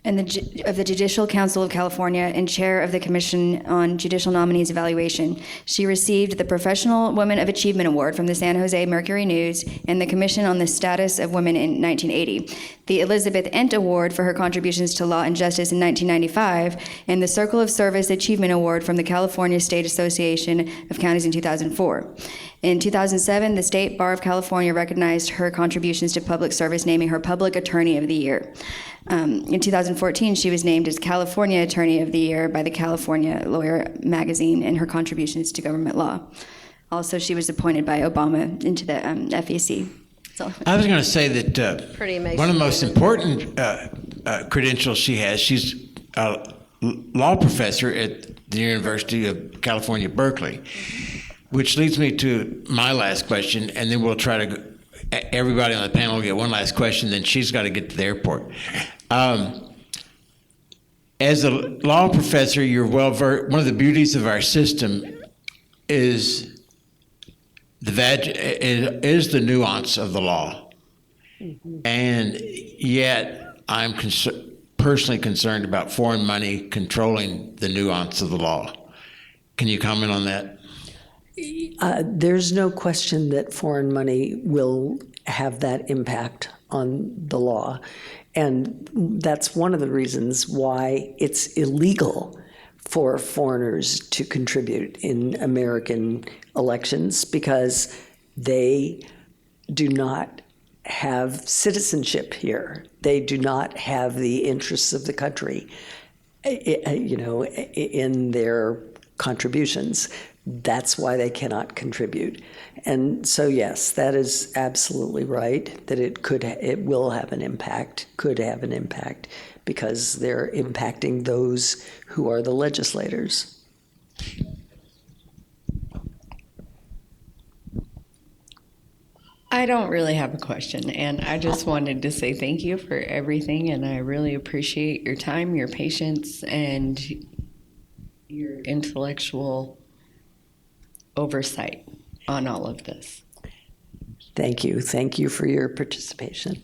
and of the Judicial Council of California, and chair of the Commission on Judicial Nominees Evaluation. She received the Professional Woman of Achievement Award from the San Jose Mercury News and the Commission on the Status of Women in 1980, the Elizabeth Ent Award for her contributions to law and justice in 1995, and the Circle of Service Achievement Award from the California State Association of Counties in 2004. In 2007, the State Bar of California recognized her contributions to public service, naming her Public Attorney of the Year. In 2014, she was named as California Attorney of the Year by the California Lawyer magazine and her contributions to government law. Also, she was appointed by Obama into the FEC. So. I was going to say that Pretty amazing. one of the most important credentials she has, she's a law professor at the University of California, Berkeley, which leads me to my last question, and then we'll try to everybody on the panel will get one last question, then she's got to get to the airport. As a law professor, you're well versed. One of the beauties of our system is the nuance of the law. And yet I'm personally concerned about foreign money controlling the nuance of the law. Can you comment on that? There's no question that foreign money will have that impact on the law. And that's one of the reasons why it's illegal for foreigners to contribute in American elections, because they do not have citizenship here. They do not have the interests of the country, in their contributions. That's why they cannot contribute. And so, yes, that is absolutely right, that it will have an impact, could have an impact, because they're impacting those who are the legislators. I don't really have a question, and I just wanted to say thank you for everything, and I really appreciate your time, your patience, and your intellectual oversight on all of this. Thank you. Thank you for your participation,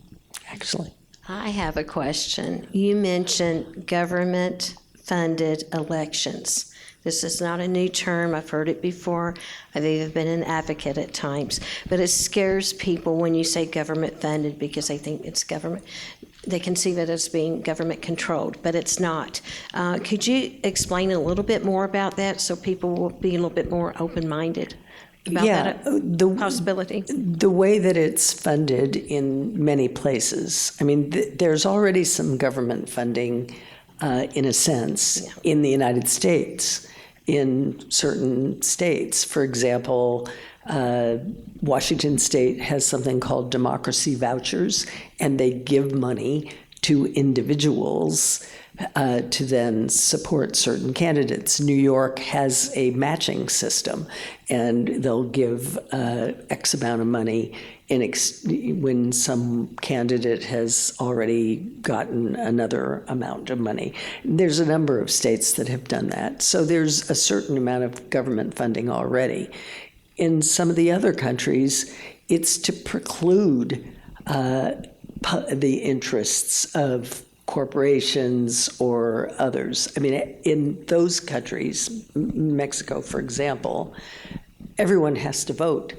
actually. I have a question. You mentioned government-funded elections. This is not a new term. I've heard it before. I've even been an advocate at times. But it scares people when you say government-funded because they think it's government. they conceive it as being government controlled, but it's not. Could you explain a little bit more about that so people will be a little bit more open-minded about that possibility? The way that it's funded in many places, I mean, there's already some government funding, in a sense, in the United States, in certain states. For example, Washington State has something called democracy vouchers, and they give money to individuals to then support certain candidates. New York has a matching system, and they'll give X amount of money when some candidate has already gotten another amount of money. There's a number of states that have done that. So there's a certain amount of government funding already. In some of the other countries, it's to preclude the interests of corporations or others. I mean, in those countries, Mexico, for example, everyone has to vote.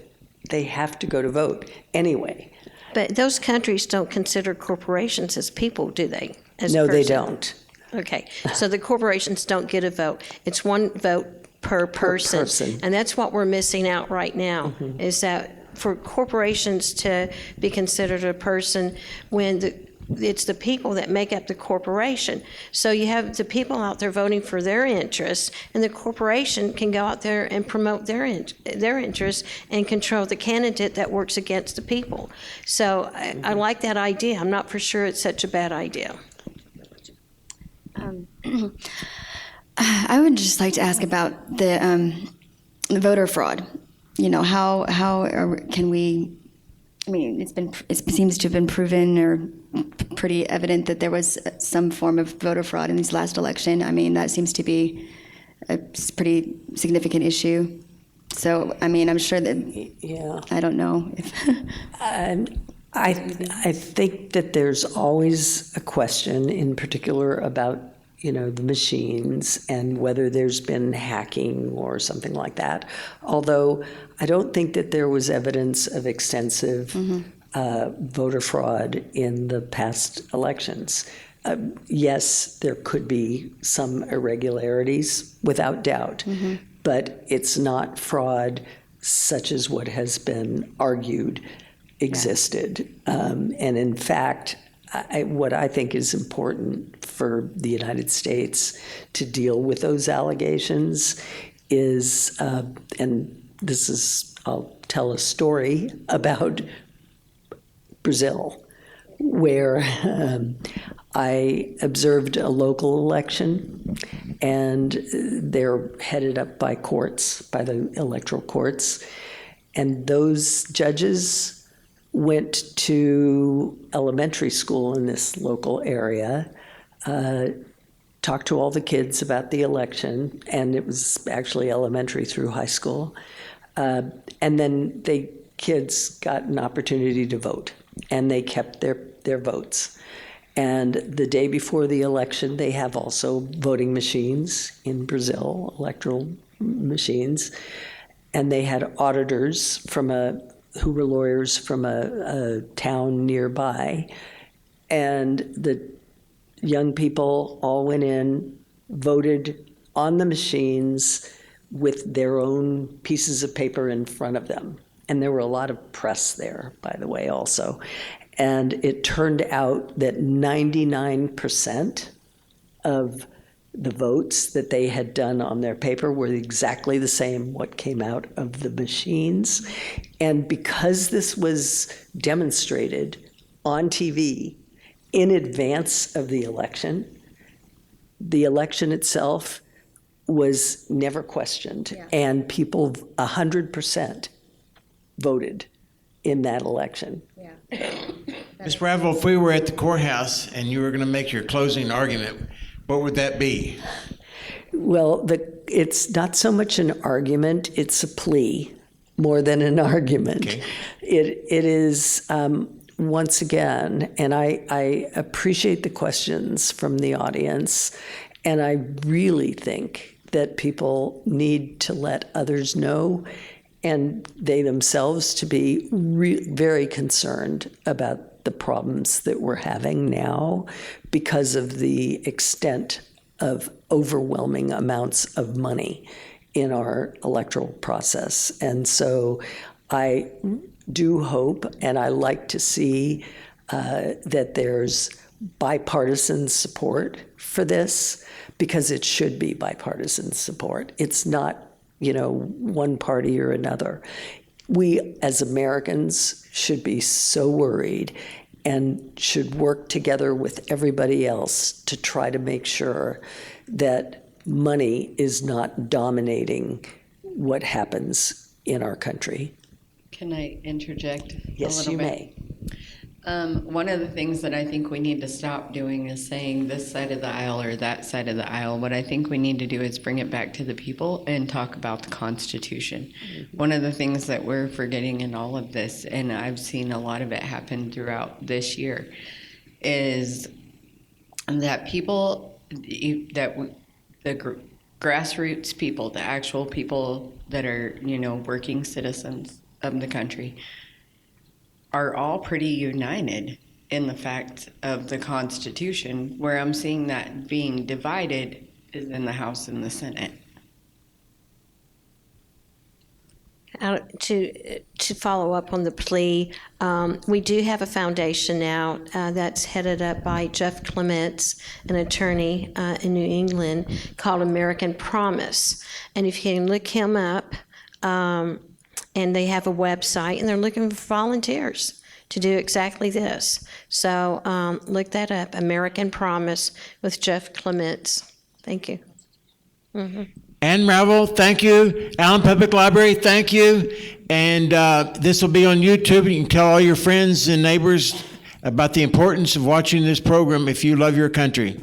They have to go to vote anyway. But those countries don't consider corporations as people, do they? As No, they person? don't. Okay, so the corporations don't get a vote. It's one vote per person. person. And that's what we're missing out right now, is that for corporations to be considered a person when it's the people that make up the corporation. So you have the people out there voting for their interests, and the corporation can go out there and promote their interests and control the candidate that works against the people. So I like that idea. I'm not for sure it's such a bad idea. I would just like to ask about the voter fraud. You know, how can we? I mean, it seems to have been proven or pretty evident that there was some form of voter fraud in this last election. I mean, that seems to be a pretty significant issue. So, I mean, I'm sure that, I don't know if. I think that there's always a question, in particular, about the machines and whether there's been hacking or something like that. Although I don't think that there was evidence of extensive voter fraud in the past elections. Yes, there could be some irregularities, without doubt, but it's not fraud such as what has been argued existed. And in fact, what I think is important for the United States to deal with those allegations is, and this is, I'll tell a story about Brazil, where I observed a local election, and they're headed up by courts, by the electoral courts, and those judges went to elementary school in this local area, talked to all the kids about the election, and it was actually elementary through high school. And then the kids got an opportunity to vote, and they kept their votes. And the day before the election, they have also voting machines in Brazil, electoral machines, and they had auditors who were lawyers from a town nearby, and the young people all went in, voted on the machines with their own pieces of paper in front of them. And there were a lot of press there, by the way, also. And it turned out that 99% of the votes that they had done on their paper were exactly the same what came out of the machines. And because this was demonstrated on TV in advance of the election itself was never questioned. Yeah. And people 100% voted in that election. Yeah. Ms. Bradwell, if we were at the courthouse and you were going to make your closing argument, what would that be? Well, it's not so much an argument, it's a plea more than an argument. Okay. It is, once again, and I appreciate the questions from the audience, and I really think that people need to let others know, and they themselves to be very concerned about the problems that we're having now because of the extent of overwhelming amounts of money in our electoral process. And so I do hope, and I like to see that there's bipartisan support for this, because it should be bipartisan support. It's not, one party or another. We as Americans should be so worried and should work together with everybody else to try to make sure that money is not dominating what happens in our country. Can I interject a Yes, little you bit? may. One of the things that I think we need to stop doing is saying this side of the aisle or that side of the aisle. What I think we need to do is bring it back to the people and talk about the Constitution. One of the things that we're forgetting in all of this, and I've seen a lot of it happen throughout this year, is that people, grassroots people, the actual people that are, working citizens of the country, are all pretty united in the fact of the Constitution. Where I'm seeing that being divided is in the House and the Senate. To follow up on the plea, we do have a foundation now that's headed up by Jeff Clements, an attorney in New England, called American Promise. And if you can look him up, and they have a website, and they're looking for volunteers to do exactly this. So look that up, American Promise with Jeff Clements. Thank you. Ann Ravel, thank you. Allen Public Library, thank you. And this will be on YouTube. You can tell all your friends and neighbors about the importance of watching this program if you love your country.